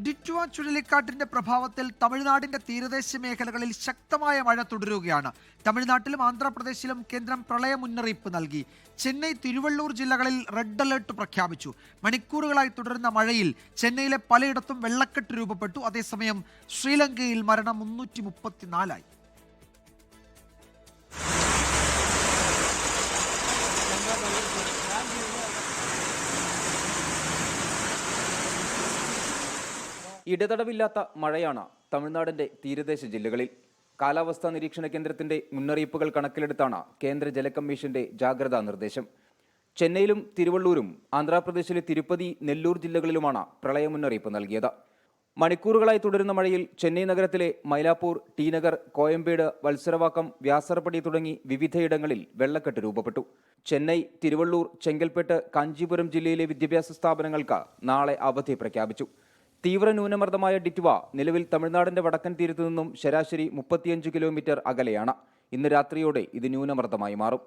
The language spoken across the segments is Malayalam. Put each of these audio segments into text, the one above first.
ഡിറ്റുവ ചുഴലിക്കാറ്റിന്റെ പ്രഭാവത്തിൽ തമിഴ്നാടിന്റെ തീരദേശ മേഖലകളിൽ ശക്തമായ മഴ തുടരുകയാണ്. തമിഴ്നാട്ടിലും ആന്ധ്രാപ്രദേശിലും കേന്ദ്രം പ്രളയ മുന്നറിയിപ്പ് നൽകി. ചെന്നൈ, തിരുവള്ളൂർ ജില്ലകളിൽ റെഡ് അലർട്ട് പ്രഖ്യാപിച്ചു. മണിക്കൂറുകളായി തുടരുന്ന മഴയിൽ ചെന്നൈയിലെ പലയിടത്തും വെള്ളക്കെട്ട് രൂപപ്പെട്ടു. അതേസമയം ശ്രീലങ്കയിൽ മരണം 334. ഇടതടവില്ലാത്ത മഴയാണ് തമിഴ്നാടിന്റെ തീരദേശ ജില്ലകളിൽ. കാലാവസ്ഥാ നിരീക്ഷണ കേന്ദ്രത്തിന്റെ മുന്നറിയിപ്പുകൾ കണക്കിലെടുത്താണ് കേന്ദ്ര ജല കമ്മീഷന്റെ ജാഗ്രതാ നിർദ്ദേശം. ചെന്നൈയിലും തിരുവള്ളൂരും ആന്ധ്രാപ്രദേശിലെ തിരുപ്പതി, നെല്ലൂർ ജില്ലകളിലുമാണ് പ്രളയ മുന്നറിയിപ്പ് നൽകിയത്. മണിക്കൂറുകളായി തുടരുന്ന മഴയിൽ ചെന്നൈ നഗരത്തിലെ മൈലാപ്പൂർ, ടി നഗർ, കോയമ്പേട്, വത്സരവാക്കം, വ്യാസർപടി തുടങ്ങി വിവിധയിടങ്ങളിൽ വെള്ളക്കെട്ട് രൂപപ്പെട്ടു. ചെന്നൈ, തിരുവള്ളൂർ, ചെങ്കൽപ്പെട്ട്, കാഞ്ചീപുരം ജില്ലയിലെ വിദ്യാഭ്യാസ സ്ഥാപനങ്ങൾക്ക് നാളെ അവധി പ്രഖ്യാപിച്ചു. തീവ്ര ന്യൂനമർദ്ദമായ ഡിറ്റുവ നിലവിൽ തമിഴ്നാടിന്റെ വടക്കൻ തീരത്തു നിന്നും ശരാശരി 35 കിലോമീറ്റർ അകലെയാണ്. ഇന്ന് രാത്രിയോടെ ഇത് ന്യൂനമർദ്ദമായി മാറും.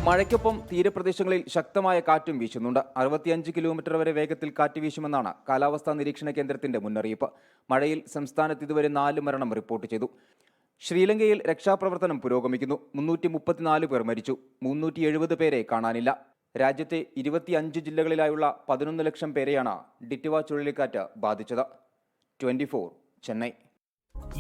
മഴയ്ക്കൊപ്പം തീരപ്രദേശങ്ങളിൽ ശക്തമായ കാറ്റും വീശുന്നുണ്ട്. 65 കിലോമീറ്റർ വരെ വേഗത്തിൽ കാറ്റ് വീശുമെന്നാണ് കാലാവസ്ഥാ നിരീക്ഷണ കേന്ദ്രത്തിന്റെ മുന്നറിയിപ്പ്. മഴയിൽ സംസ്ഥാനത്ത് ഇതുവരെ 4 മരണം റിപ്പോർട്ട് ചെയ്തു. ശ്രീലങ്കയിൽ രക്ഷാപ്രവർത്തനം പുരോഗമിക്കുന്നു. 334 പേർ മരിച്ചു. 370 പേരെ കാണാനില്ല. രാജ്യത്തെ 25 ജില്ലകളിലായുള്ള 11 ലക്ഷം പേരെയാണ് ഡിറ്റുവ ചുഴലിക്കാറ്റ് ബാധിച്ചത്. 24 ചെന്നൈ.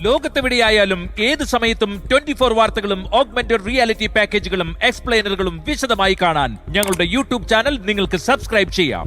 ലോകത്തെവിടെയായാലും ഏത് സമയത്തും 24 വാർത്തകളും ഓഗ്മെന്റഡ് റിയാലിറ്റി പാക്കേജുകളും എക്സ്പ്ലെയിനറുകളും വിശദമായി കാണാൻ ഞങ്ങളുടെ യൂട്യൂബ് ചാനൽ നിങ്ങൾക്ക് സബ്സ്ക്രൈബ് ചെയ്യാം.